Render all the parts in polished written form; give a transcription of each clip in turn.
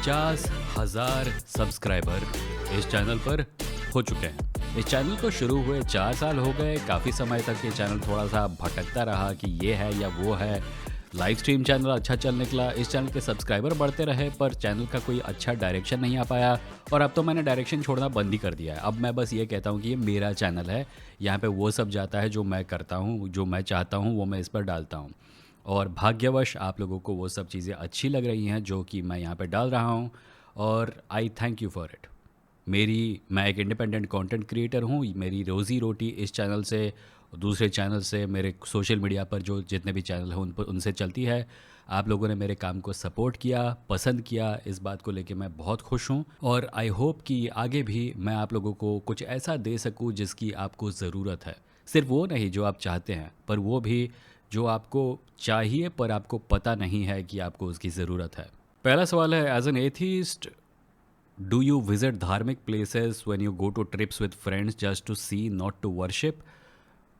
50,000 subscriber इस channel पर हो चुके हैं। इस चैनल को शुरू हुए 4 साल हो गए। काफ़ी समय तक ये चैनल थोड़ा सा भटकता रहा कि ये है या वो है। लाइव स्ट्रीम चैनल अच्छा चल निकला, इस चैनल के सब्सक्राइबर बढ़ते रहे, पर चैनल का कोई अच्छा डायरेक्शन नहीं आ पाया। और अब तो मैंने डायरेक्शन छोड़ना बंद ही कर दिया है। अब मैं बस ये कहता हूँ कि ये मेरा चैनल है, यहाँ पे वो सब जाता है जो मैं करता हूँ, जो मैं चाहता हूँ वो मैं इस पर डालता हूँ। और भाग्यवश आप लोगों को वो सब चीज़ें अच्छी लग रही हैं जो कि मैं यहाँ पे डाल रहा हूँ, और आई थैंक यू फॉर इट। मैं एक इंडिपेंडेंट कंटेंट क्रिएटर हूँ। मेरी रोज़ी रोटी इस चैनल से, दूसरे चैनल से, मेरे सोशल मीडिया पर जो जितने भी चैनल हैं उन पर उनसे चलती है। आप लोगों ने मेरे काम को सपोर्ट किया, पसंद किया, इस बात को लेके मैं बहुत खुश हूँ। और आई होप कि आगे भी मैं आप लोगों को कुछ ऐसा दे सकूँ जिसकी आपको ज़रूरत है। सिर्फ वो नहीं जो आप चाहते हैं, पर वो भी जो आपको चाहिए पर आपको पता नहीं है कि आपको उसकी ज़रूरत है। पहला सवाल है, as an atheist do you visit धार्मिक places when you go to trips with friends just to see not to worship?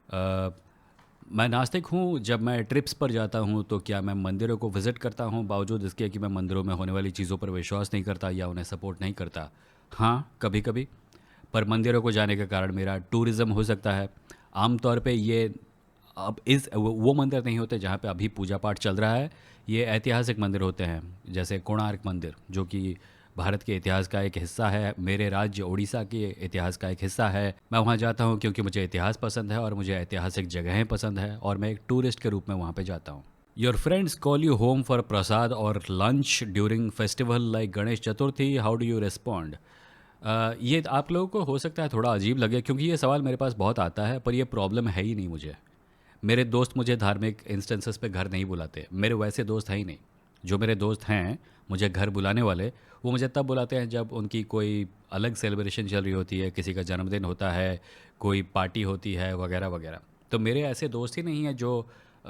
मैं नास्तिक हूँ। जब मैं ट्रिप्स पर जाता हूँ तो क्या मैं मंदिरों को विज़िट करता हूँ, बावजूद इसके कि मैं मंदिरों में होने वाली चीज़ों पर विश्वास नहीं करता या उन्हें सपोर्ट नहीं करता? हाँ, कभी कभी। पर मंदिरों को जाने के कारण मेरा टूरिज़्म हो सकता है। आमतौर पे ये अब इस वो मंदिर नहीं होते जहाँ पे अभी पूजा पाठ चल रहा है। ये ऐतिहासिक मंदिर होते हैं, जैसे कोणार्क मंदिर, जो कि भारत के इतिहास का एक हिस्सा है, मेरे राज्य उड़ीसा के इतिहास का एक हिस्सा है। मैं वहाँ जाता हूँ क्योंकि मुझे इतिहास पसंद है और मुझे ऐतिहासिक जगहें पसंद है, और मैं एक टूरिस्ट के रूप में वहाँ पे जाता हूँ। Your friends call you home for prasad और lunch during festival like Ganesh Chaturthi, how do you respond? ये आप लोगों को हो सकता है थोड़ा अजीब लगे, क्योंकि ये सवाल मेरे पास बहुत आता है, पर ये प्रॉब्लम है ही नहीं मुझे। मेरे दोस्त मुझे धार्मिक इंस्टेंसेस पे घर नहीं बुलाते। मेरे वैसे दोस्त हैं ही नहीं। जो मेरे दोस्त हैं मुझे घर बुलाने वाले, वो मुझे तब बुलाते हैं जब उनकी कोई अलग सेलिब्रेशन चल रही होती है, किसी का जन्मदिन होता है, कोई पार्टी होती है, वगैरह वगैरह। तो मेरे ऐसे दोस्त ही नहीं हैं जो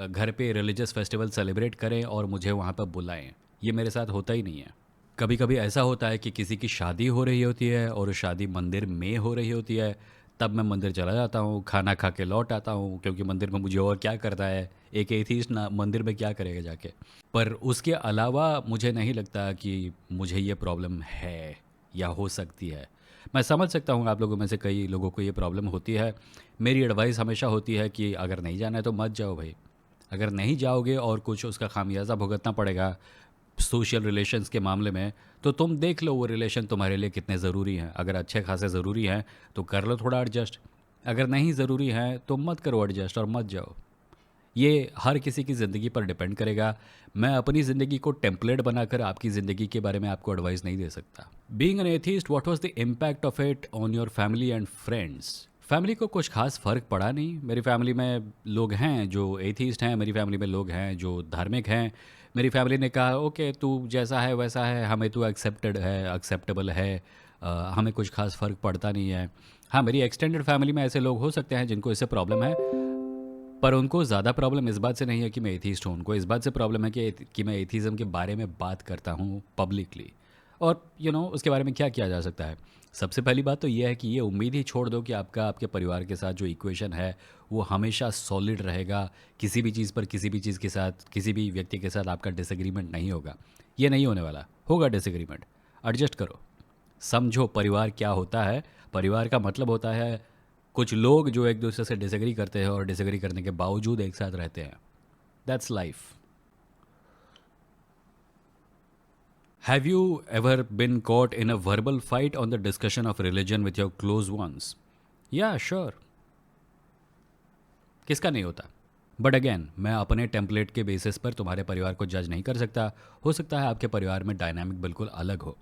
घर पे रिलीजियस फेस्टिवल सेलिब्रेट करें और मुझे वहाँ पर बुलाएं। ये मेरे साथ होता ही नहीं है। कभी कभी ऐसा होता है कि किसी की शादी हो रही होती है और शादी मंदिर में हो रही होती है, तब मैं मंदिर चला जाता हूँ, खाना खा के लौट आता हूँ, क्योंकि मंदिर में मुझे और क्या करता है। एक एथीस्ट ना मंदिर में क्या करेगा जाके। पर उसके अलावा मुझे नहीं लगता कि मुझे ये प्रॉब्लम है या हो सकती है। मैं समझ सकता हूँ आप लोगों में से कई लोगों को ये प्रॉब्लम होती है। मेरी एडवाइस हमेशा होती है कि अगर नहीं जाना है तो मत जाओ भाई। अगर नहीं जाओगे और कुछ उसका खामियाजा भुगतना पड़ेगा सोशल रिलेशंस के मामले में, तो तुम देख लो वो रिलेशन तुम्हारे लिए कितने ज़रूरी हैं। अगर अच्छे खासे ज़रूरी हैं तो कर लो थोड़ा एडजस्ट। अगर नहीं ज़रूरी हैं तो मत करो एडजस्ट और मत जाओ। ये हर किसी की ज़िंदगी पर डिपेंड करेगा। मैं अपनी ज़िंदगी को टेम्पलेट बनाकर आपकी ज़िंदगी के बारे में आपको एडवाइस नहीं दे सकता। Being an atheist, what was the impact of it on your family and friends? Family को कुछ खास फ़र्क पड़ा नहीं। मेरी फैमिली में लोग हैं जो एथीस्ट हैं, मेरी फैमिली में लोग हैं जो धार्मिक हैं। मेरी फैमिली ने कहा ओके तू जैसा है वैसा है, हमें तू एक्सेप्टेड है, एक्सेप्टेबल है, हमें कुछ खास फ़र्क पड़ता नहीं है। हाँ, मेरी एक्सटेंडेड फैमिली में ऐसे लोग हो सकते हैं जिनको इससे प्रॉब्लम है, पर उनको ज़्यादा प्रॉब्लम इस बात से नहीं है कि मैं एथीस्ट हूँ। उनको इस बात से प्रॉब्लम है कि मैं एथीज़म के बारे में बात करता हूँ पब्लिकली। और उसके बारे में क्या किया जा सकता है? सबसे पहली बात तो ये है कि ये उम्मीद ही छोड़ दो कि आपके परिवार के साथ जो इक्वेशन है वो हमेशा सॉलिड रहेगा। किसी भी चीज़ पर, किसी भी चीज़ के साथ, किसी भी व्यक्ति के साथ आपका डिसएग्रीमेंट नहीं होगा। ये नहीं होने वाला। होगा डिसएग्रीमेंट, एडजस्ट करो। समझो परिवार क्या होता है। परिवार का मतलब होता है कुछ लोग जो एक दूसरे से डिसएग्री करते हैं और डिसएग्री करने के बावजूद एक साथ रहते हैं। That's life. Have you ever bin caught in a verbal fight on the discussion of religion with your close ones? या श्योर, किसका नहीं होता। बट अगेन, मैं अपने टेम्पलेट के बेसिस पर तुम्हारे परिवार को जज नहीं कर सकता। हो सकता है आपके परिवार में डायनामिक बिल्कुल अलग हो।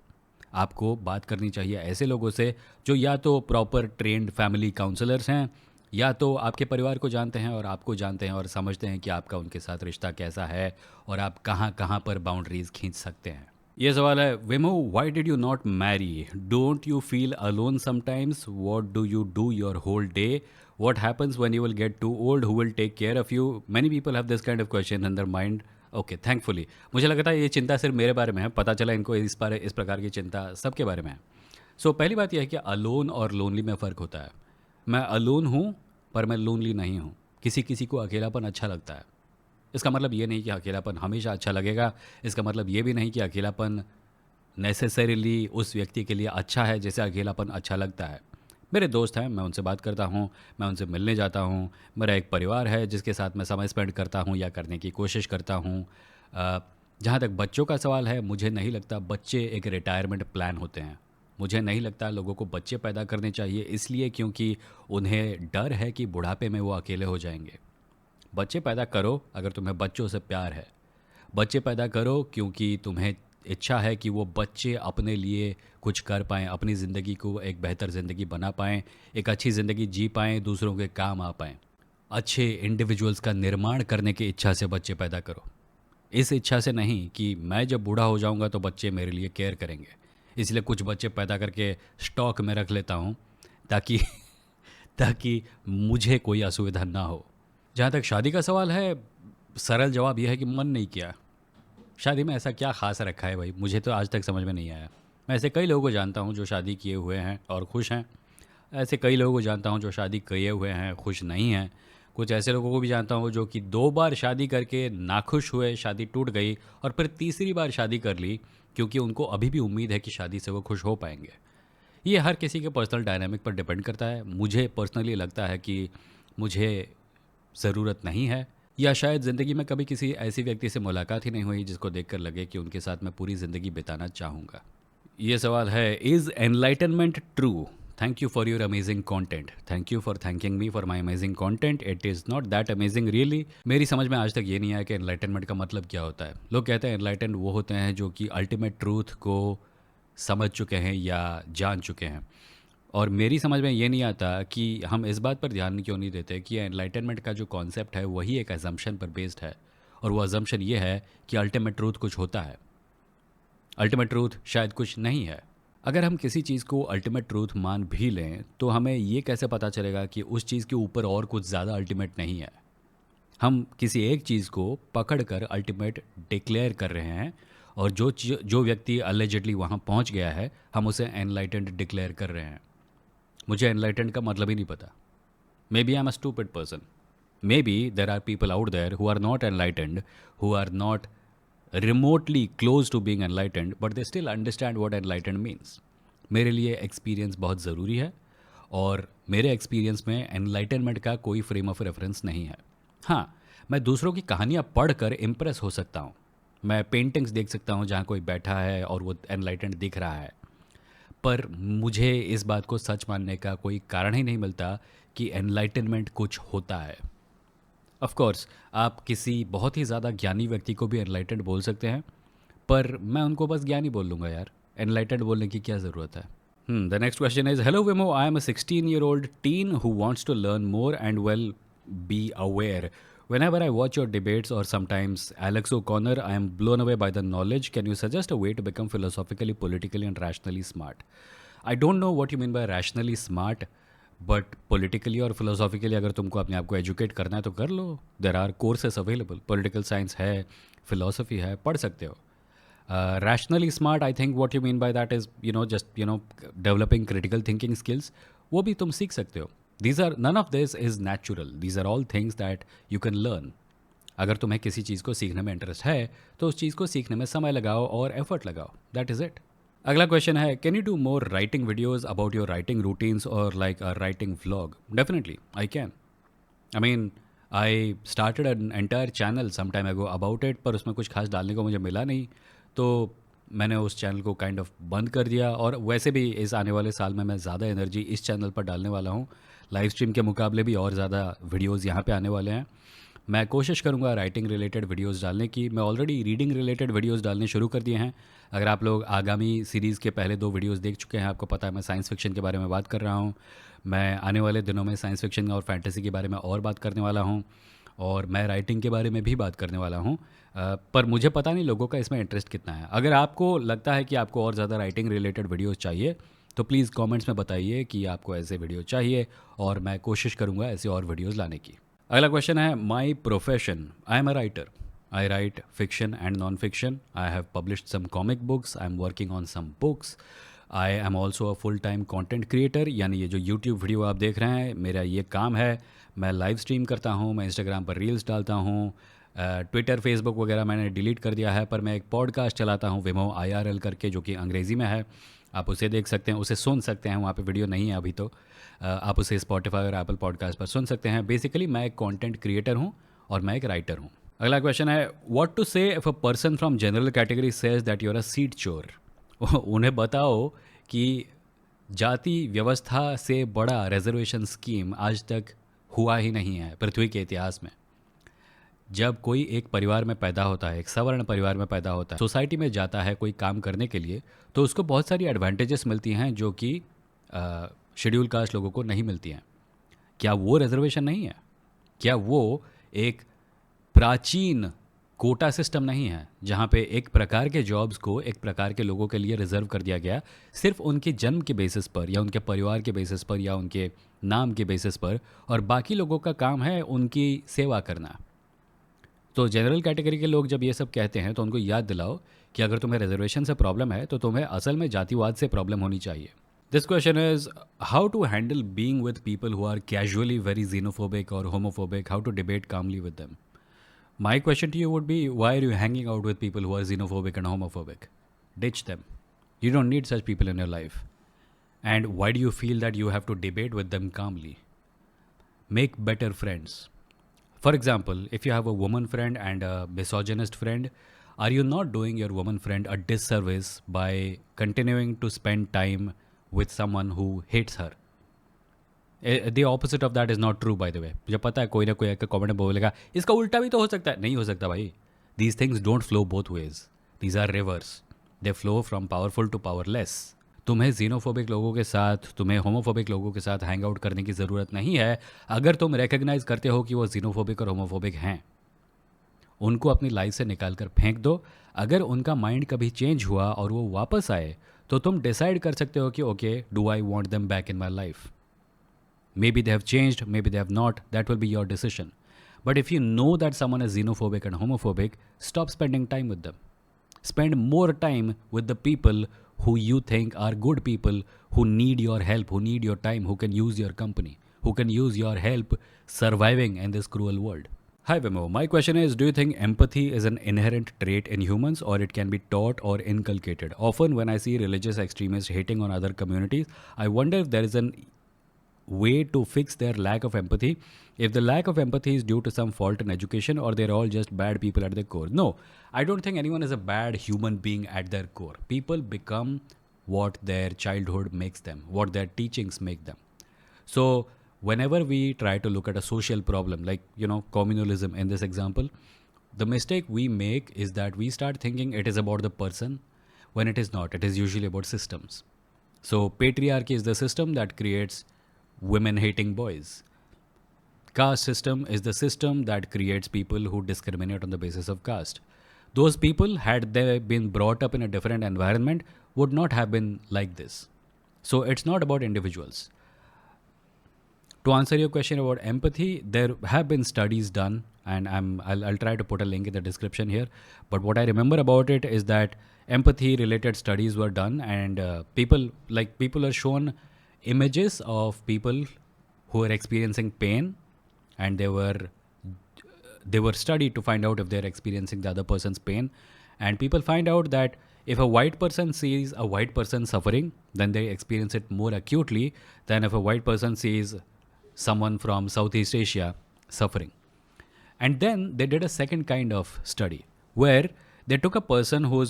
आपको बात करनी चाहिए ऐसे लोगों से जो या तो प्रॉपर ट्रेंड फैमिली काउंसलर्स हैं, या तो आपके परिवार को जानते हैं और आपको जानते हैं और समझते हैं कि आपका उनके साथ रिश्ता कैसा है और आप कहाँ कहाँ पर बाउंड्रीज खींच सकते हैं। ये सवाल है, विमो why did you not marry? Don't you feel alone sometimes? What do you do your whole day? What happens when you will get too old? Who will take care of you? Many people have this kind of question in their mind. Okay, thankfully मुझे लगा था ये चिंता सिर्फ मेरे बारे में है, पता चला इनको इस प्रकार की चिंता सबके बारे में है। सो पहली बात यह है कि अलोन और लोनली में फ़र्क होता है। मैं अलोन हूँ पर मैं लोनली नहीं हूँ। किसी किसी को अकेलापन अच्छा लगता है। इसका मतलब ये नहीं कि अकेलापन हमेशा अच्छा लगेगा। इसका मतलब ये भी नहीं कि अकेलापन नेसेसरीली उस व्यक्ति के लिए अच्छा है जैसे अकेलापन अच्छा लगता है। मेरे दोस्त हैं, मैं उनसे बात करता हूँ, मैं उनसे मिलने जाता हूँ। मेरा एक परिवार है जिसके साथ मैं समय स्पेंड करता हूँ या करने की कोशिश करता हूँ। जहाँ तक बच्चों का सवाल है, मुझे नहीं लगता बच्चे एक रिटायरमेंट प्लान होते हैं। मुझे नहीं लगता लोगों को बच्चे पैदा करने चाहिए, इसलिए क्योंकि उन्हें डर है कि बुढ़ापे में वो अकेले हो जाएंगे। बच्चे पैदा करो अगर तुम्हें बच्चों से प्यार है। बच्चे पैदा करो क्योंकि तुम्हें इच्छा है कि वो बच्चे अपने लिए कुछ कर पाएँ, अपनी ज़िंदगी को एक बेहतर ज़िंदगी बना पाएँ, एक अच्छी ज़िंदगी जी पाएँ, दूसरों के काम आ पाएँ। अच्छे इंडिविजुअल्स का निर्माण करने की इच्छा से बच्चे पैदा करो। इस इच्छा से नहीं कि मैं जब बूढ़ा हो जाऊंगा तो बच्चे मेरे लिए केयर करेंगे। इसलिए कुछ बच्चे पैदा करके स्टॉक में रख लेता हूँ, ताकि ताकि मुझे कोई असुविधा ना हो। जहाँ तक शादी का सवाल है, सरल जवाब यह है कि मन नहीं किया। शादी में ऐसा क्या खास रखा है भाई, मुझे तो आज तक समझ में नहीं आया। मैं ऐसे कई लोगों को जानता हूँ जो शादी किए हुए हैं और खुश हैं। ऐसे कई लोगों को जानता हूँ जो शादी किए हुए हैं, खुश नहीं हैं। कुछ ऐसे लोगों को भी जानता हूँ जो कि 2 बार शादी करके नाखुश हुए, शादी टूट गई और फिर तीसरी बार शादी कर ली क्योंकि उनको अभी भी उम्मीद है कि शादी से वो खुश हो पाएंगे। ये हर किसी के पर्सनल डायनामिक पर डिपेंड करता है। मुझे पर्सनली लगता है कि मुझे ज़रूरत नहीं है, या शायद ज़िंदगी में कभी किसी ऐसी व्यक्ति से मुलाकात ही नहीं हुई जिसको देखकर लगे कि उनके साथ मैं पूरी ज़िंदगी बिताना चाहूँगा। ये सवाल है, is enlightenment true? Thank you for your amazing content. Thank you for thanking me for my amazing content. It is not that amazing really. मेरी समझ में आज तक ये नहीं आया कि एनलाइटनमेंट का मतलब क्या होता है। लोग कहते हैं एनलाइटन वो होते हैं जो कि अल्टीमेट ट्रूथ को समझ चुके हैं या जान चुके हैं। और मेरी समझ में ये नहीं आता कि हम इस बात पर ध्यान क्यों नहीं देते कि एनलाइटनमेंट का जो कॉन्सेप्ट है वही एक अजम्पशन पर बेस्ड है। और वो अजम्पशन ये है कि अल्टीमेट ट्रूथ कुछ होता है। अल्टीमेट ट्रूथ शायद कुछ नहीं है। अगर हम किसी चीज़ को अल्टीमेट ट्रूथ मान भी लें तो हमें ये कैसे पता चलेगा कि उस चीज़ के ऊपर और कुछ ज़्यादा अल्टीमेट नहीं है। हम किसी एक चीज़ को पकड़कर अल्टीमेट डिक्लेयर कर रहे हैं, और जो व्यक्ति अलेजिडली वहाँ पहुँच गया है, हम उसे एनलाइटेंड डिक्लेयर कर रहे हैं। मुझे एनलाइटेंड का मतलब ही नहीं पता। Maybe I am a stupid person. Maybe there are people out there who are not enlightened, who are not remotely close to being enlightened, but they still understand what enlightened means. मेरे लिए experience बहुत ज़रूरी है, और मेरे experience में enlightenment का कोई फ्रेम ऑफ रेफरेंस नहीं है। हाँ, मैं दूसरों की कहानियाँ पढ़कर इम्प्रेस हो सकता हूँ। मैं पेंटिंग्स देख सकता हूँ जहाँ कोई बैठा है और वो एनलाइटेंड दिख रहा है, पर मुझे इस बात को सच मानने का कोई कारण ही नहीं मिलता कि एनलाइटनमेंट कुछ होता है। ऑफ कोर्स आप किसी बहुत ही ज़्यादा ज्ञानी व्यक्ति को भी एनलाइटेंड बोल सकते हैं, पर मैं उनको बस ज्ञानी बोल लूँगा यार। एनलाइटेंड बोलने की क्या ज़रूरत है। The next question is, hello Vimo, I am a 16-year-old teen who wants to learn more and well be aware. Whenever I watch your debates or sometimes Alex O'Connor, I am blown away by the knowledge. Can you suggest a way to become philosophically, politically and rationally smart? I don't know what you mean by rationally smart, but politically और philosophically अगर तुमको अपने आप को educate करना है तो कर लो। There are courses available, political science है, फिलोसफी है, पढ़ सकते हो। Rationally smart, I think what you mean by that is just developing critical thinking skills. वो भी तुम सीख सकते हो। These are, none of this is natural, these are all things that you can learn. अगर तुम्हें किसी चीज़ को सीखने में इंटरेस्ट है तो उस चीज़ को सीखने में समय लगाओ और एफर्ट लगाओ, दैट इज़ इट। अगला क्वेश्चन है, can you do more writing videos about your writing routines और like a writing vlog? Definitely I can. I mean, I started an entire channel some time ago about it, पर उसमें कुछ खास डालने को मुझे मिला नहीं, तो मैंने उस चैनल को काइंड ऑफ बंद कर दिया। और वैसे भी इस आने वाले साल में मैं ज़्यादा एनर्जी इस चैनल पर डालने वाला हूँ। लाइव स्ट्रीम के मुकाबले भी और ज़्यादा वीडियोज़ यहाँ पे आने वाले हैं। मैं कोशिश करूँगा राइटिंग रिलेटेड वीडियोस डालने की। मैं ऑलरेडी रीडिंग रिलेटेड वीडियोस डालने शुरू कर दिए हैं। अगर आप लोग आगामी सीरीज़ के पहले 2 वीडियोस देख चुके हैं, आपको पता है मैं साइंस फिक्शन के बारे में बात कर रहा हूँ। मैं आने वाले दिनों में साइंस फिक्शन और फैंटेसी के बारे में और बात करने वाला हूँ, और मैं राइटिंग के बारे में भी बात करने वाला हूँ। पर मुझे पता नहीं लोगों का इसमें इंटरेस्ट कितना है। अगर आपको लगता है कि आपको और ज़्यादा राइटिंग रिलेटेड वीडियोज़ चाहिए तो प्लीज़ कमेंट्स में बताइए कि आपको ऐसे वीडियो चाहिए, और मैं कोशिश करूँगा ऐसे और वीडियोज़ लाने की। अगला क्वेश्चन है, my profession, I am a writer. I write fiction and non fiction. I have published some comic books. I am working on some books. I am also a full time content creator, यानी ये जो YouTube video आप देख रहे हैं, मेरा ये काम है। मैं लाइव स्ट्रीम करता हूँ, मैं इंस्टाग्राम पर रील्स डालता हूँ, ट्विटर फेसबुक वगैरह मैंने डिलीट कर दिया है, पर मैं एक पॉडकास्ट चलाता हूँ विमो IRL करके, जो कि अंग्रेज़ी में है। आप उसे देख सकते हैं, उसे सुन सकते हैं, वहाँ पे वीडियो नहीं है अभी तो। आप उसे स्पॉटिफाई और एप्पल पॉडकास्ट पर सुन सकते हैं। बेसिकली मैं एक कंटेंट क्रिएटर हूँ और मैं एक राइटर हूँ। अगला क्वेश्चन है, what to say if a person from general category says that you are a seat चोर। उन्हें बताओ कि जाति व्यवस्था से बड़ा रिजर्वेशन स्कीम आज तक हुआ ही नहीं है पृथ्वी के इतिहास में। जब कोई एक परिवार में पैदा होता है, एक सवर्ण परिवार में पैदा होता है, सोसाइटी में जाता है कोई काम करने के लिए, तो उसको बहुत सारी एडवांटेजेस मिलती हैं जो कि शेड्यूल कास्ट लोगों को नहीं मिलती हैं। क्या वो रिजर्वेशन नहीं है? क्या वो एक प्राचीन कोटा सिस्टम नहीं है जहाँ पे एक प्रकार के जॉब्स को एक प्रकार के लोगों के लिए रिजर्व कर दिया गया, सिर्फ उनके जन्म के बेसिस पर या उनके परिवार के बेसिस पर या उनके नाम के बेसिस पर, और बाकी लोगों का काम है उनकी सेवा करना। तो जनरल कैटेगरी के लोग जब ये सब कहते हैं तो उनको याद दिलाओ कि अगर तुम्हें रिजर्वेशन से प्रॉब्लम है तो तुम्हें असल में जातिवाद से प्रॉब्लम होनी चाहिए। This question is, how to handle being with people who are casually very xenophobic और homophobic, how to debate calmly with them. My question to you would be, why are you hanging out with people who are xenophobic and homophobic? Ditch them. You don't need such people in your life. And why do you feel that you have to debate with them calmly? Make better friends. For example, if you have a woman friend and a misogynist friend, are you not doing your woman friend a disservice by continuing to spend time with someone who hates her? The opposite of that is not true by the way. मुझे पता है कोई ना कोई एक comment में बोलेगा इसका उल्टा भी तो हो सकता है। नहीं हो सकता भाई। These things don't flow both ways, these are rivers, they flow from powerful to powerless. तुम्हें जीनोफोबिक लोगों के साथ, तुम्हें होमोफोबिक लोगों के साथ हैंग आउट करने की ज़रूरत नहीं है अगर तुम रिकग्नाइज करते हो कि वो जीनोफोबिक और होमोफोबिक हैं। उनको अपनी लाइफ से निकाल कर फेंक दो। अगर उनका माइंड कभी चेंज हुआ और वो वापस आए तो तुम डिसाइड कर सकते हो कि okay, do I want them back in my life. Maybe they have changed, maybe they have not. That will be your decision. But if you know that someone is xenophobic and homophobic, stop spending time with them. Spend more time with the people who you think are good people, who need your help, who need your time, who can use your company, who can use your help surviving in this cruel world. Hi Vimo, my question is, do you think empathy is an inherent trait in humans or it can be taught or inculcated? Often when I see religious extremists hating on other communities, I wonder if there is an way to fix their lack of empathy, if the lack of empathy is due to some fault in education or they're all just bad people at their core. No, I don't think anyone is a bad human being at their core. People become what their childhood makes them, what their teachings make them. So whenever we try to look at a social problem like, communalism in this example, the mistake we make is that we start thinking it is about the person when it is not. It is usually about systems. So patriarchy is the system that creates women hating boys. Caste system is the system that creates people who discriminate on the basis of caste. Those people, had they been brought up in a different environment, would not have been like this. So it's not about individuals. To answer your question about empathy, there have been studies done, and I'll try to put a link in the description here. But what I remember about it is that empathy related studies were done, and people are shown images of people who are experiencing pain, and they were studied to find out if they're experiencing the other person's pain. And people find out that if a white person sees a white person suffering, then they experience it more acutely than if a white person sees someone from Southeast Asia suffering. And then they did a second kind of study where they took a person who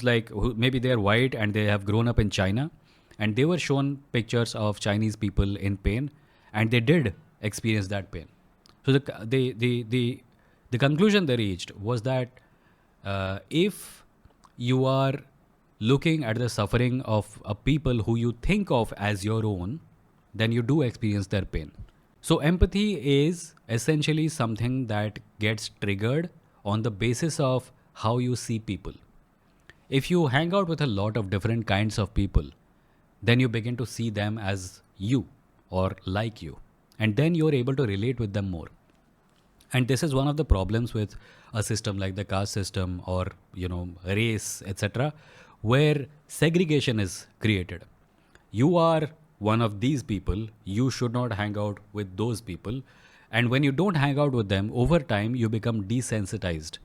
maybe they're white and they have grown up in China, and they were shown pictures of Chinese people in pain, and they did experience that pain. So the conclusion they reached was that if you are looking at the suffering of a people who you think of as your own, then you do experience their pain. So empathy is essentially something that gets triggered on the basis of how you see people. If you hang out with a lot of different kinds of people, then you begin to see them as you or like you, and then you're able to relate with them more. And this is one of the problems with a system like the caste system or race, etc., where segregation is created. You are one of these people, you should not hang out with those people, and when you don't hang out with them, over time you become desensitized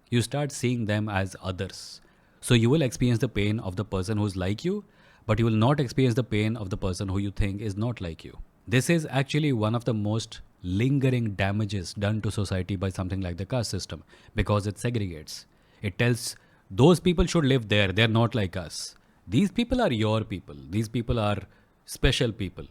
You start seeing them as others. So you will experience the pain of the person who's like you, but you will not experience the pain of the person who you think is not like you. This is actually one of the most lingering damages done to society by something like the caste system because it segregates. It tells those people should live there, they're not like us. These people are your people, these people are special people.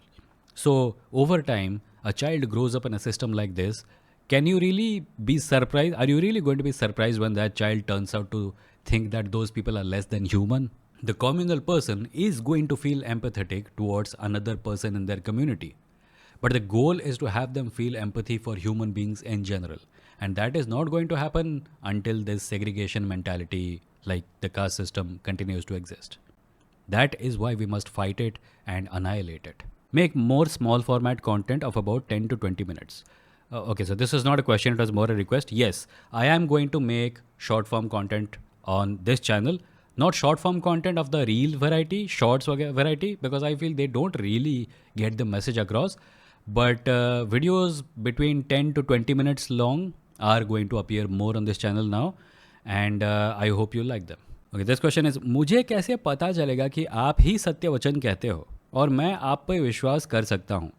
So, over time, a child grows up in a system like this. Can you really be surprised? Are you really going to be surprised when that child turns out to think that those people are less than human? The communal person is going to feel empathetic towards another person in their community. But the goal is to have them feel empathy for human beings in general. And that is not going to happen until this segregation mentality, like the caste system, continues to exist. That is why we must fight it and annihilate it. Make more small format content of about 10 to 20 minutes. Okay, so this is not a question, it was more a request. Yes, I am going to make short form content on this channel. Not short form content of the reel variety, shorts variety, because I feel they don't really get the message across. But videos between 10 to 20 minutes long are going to appear more on this channel now. And I hope you like them. Okay, this question is, मुझे कैसे पता चलेगा कि आप ही सत्य वचन कहते हो और मैं आप पर विश्वास कर सकता हूँ?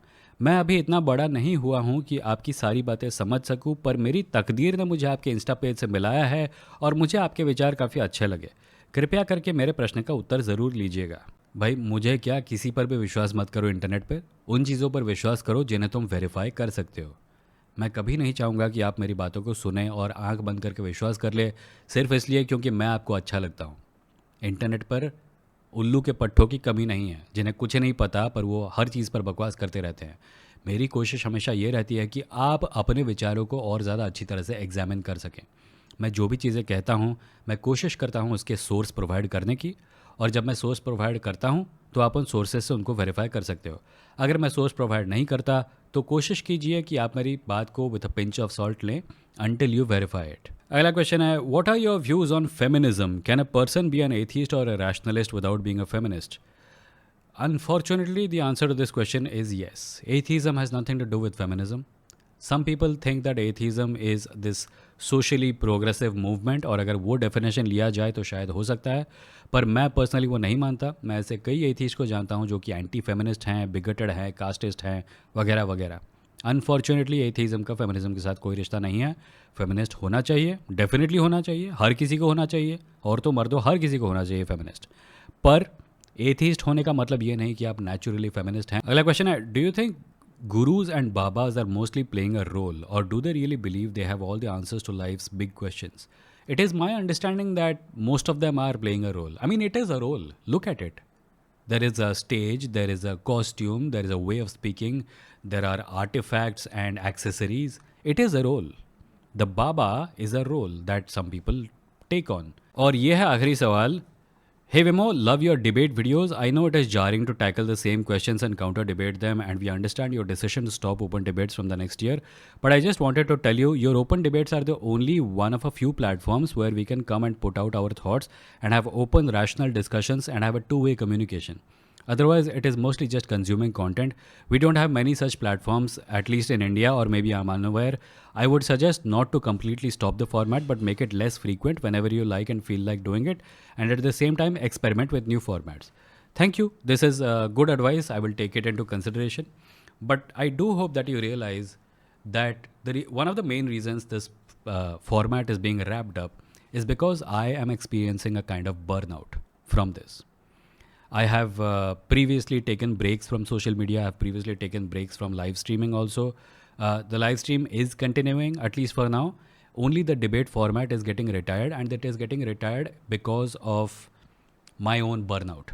मैं अभी इतना बड़ा नहीं हुआ हूँ कि आपकी सारी बातें समझ सकूँ, पर मेरी तकदीर ने मुझे आपके इंस्टा पेज से मिलाया है और मुझे आपके विचार काफ़ी अच्छे लगे। कृपया करके मेरे प्रश्न का उत्तर ज़रूर लीजिएगा। भाई मुझे क्या, किसी पर भी विश्वास मत करो इंटरनेट पर। उन चीज़ों पर विश्वास करो जिन्हें तुम वेरीफाई कर सकते हो। मैं कभी नहीं चाहूँगा कि आप मेरी बातों को सुने और आंख बंद करके विश्वास कर ले सिर्फ इसलिए क्योंकि मैं आपको अच्छा लगता हूँ। इंटरनेट पर उल्लू के पट्टों की कमी नहीं है जिन्हें कुछ नहीं पता पर वो हर चीज़ पर बकवास करते रहते हैं। मेरी कोशिश हमेशा ये रहती है कि आप अपने विचारों को और ज़्यादा अच्छी तरह से एग्जामिन कर सकें। मैं जो भी चीज़ें कहता हूँ मैं कोशिश करता हूँ उसके सोर्स प्रोवाइड करने की, और जब मैं सोर्स प्रोवाइड करता हूँ तो आप उन सोर्सेज से उनको वेरीफाई कर सकते हो। अगर मैं सोर्स प्रोवाइड नहीं करता तो कोशिश कीजिए कि आप मेरी बात को with a pinch of salt लें until you verify it. अगला क्वेश्चन है, what are your views on feminism? Can a person be an atheist और a rationalist without being a feminist? Unfortunately, the answer to this question is yes. Atheism has nothing to do with feminism. Some people think that atheism is this socially progressive movement, और अगर वो definition लिया जाए तो शायद हो सकता है, पर मैं पर्सनली वो नहीं मानता। मैं ऐसे कई एथिस्ट को जानता हूँ जो कि एंटी फेमिनिस्ट हैं, बिगटेड हैं, कास्टिस्ट हैं, वगैरह वगैरह। अनफॉर्चुनेटली एथिज्म का फेमिनिज्म के साथ कोई रिश्ता नहीं है। फेमिनिस्ट होना चाहिए, डेफिनेटली होना चाहिए, हर किसी को होना चाहिए, औरतों मर्दों हर किसी को होना चाहिए फेमिनिस्ट। पर एथिस्ट होने का मतलब ये नहीं कि आप नेचुरली फेमिनिस्ट हैं। अगला क्वेश्चन है, do you think gurus and babas are mostly playing a role, or do they really believe they have all the answers to life's big questions? It is my understanding that most of them are playing a role. I mean, it is a role. Look at it. There is a stage, there is a costume, there is a way of speaking, there are artifacts and accessories. It is a role. The Baba is a role that some people take on. और ये है आखिरी सवाल। Hey Vimo, love your debate videos. I know it is jarring to tackle the same questions and counter debate them, and we understand your decision to stop open debates from the next year. But I just wanted to tell you, your open debates are the only one of a few platforms where we can come and put out our thoughts and have open, rational discussions and have a two-way communication. Otherwise, it is mostly just consuming content. We don't have many such platforms, at least in India, or maybe I'm unaware. I would suggest not to completely stop the format, but make it less frequent whenever you like and feel like doing it, and at the same time, experiment with new formats. Thank you. This is good advice. I will take it into consideration. But I do hope that you realize that one of the main reasons this format is being wrapped up is because I am experiencing a kind of burnout from this. I have previously taken breaks from social media. I have previously taken breaks from live streaming also. The live stream is continuing, at least for now. Only the debate format is getting retired, and it is getting retired because of my own burnout.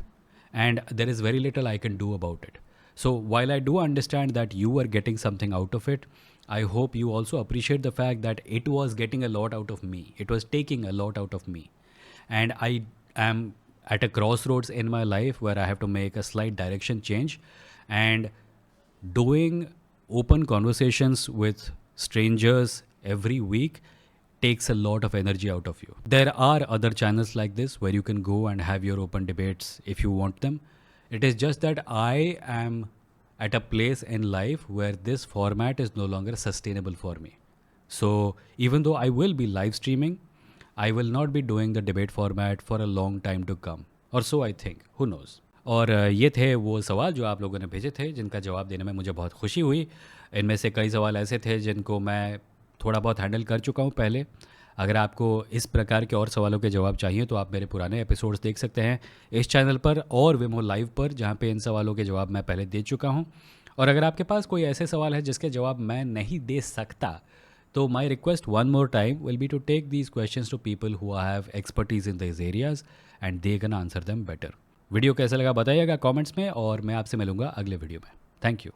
And there is very little I can do about it. So while I do understand that you are getting something out of it, I hope you also appreciate the fact that it was getting a lot out of me. It was taking a lot out of me. And I am at a crossroads in my life where I have to make a slight direction change, and doing open conversations with strangers every week takes a lot of energy out of you. There are other channels like this where you can go and have your open debates if you want them. It is just that I am at a place in life where this format is no longer sustainable for me. So even though I will be live streaming, I will not be doing the debate format for a long time to come, और so I think, who knows. और ये थे वो सवाल जो आप लोगों ने भेजे थे, जिनका जवाब देने में मुझे बहुत खुशी हुई। इनमें से कई सवाल ऐसे थे जिनको मैं थोड़ा बहुत हैंडल कर चुका हूँ पहले। अगर आपको इस प्रकार के और सवालों के जवाब चाहिए तो आप मेरे पुराने एपिसोड्स देख सकते हैं इस चैनल पर और विमो लाइव पर, जहाँ पे इन सवालों के जवाब मैं पहले दे चुका हूँ। और अगर आपके पास कोई ऐसे सवाल है जिसके जवाब मैं नहीं दे सकता, तो my request one more time will be to take these questions to people who have expertise in this areas and they can answer them better. Video कैसा लगा बताइएगा कमेंट्स में, और मैं आपसे मिलूंगा अगले वीडियो में। Thank you.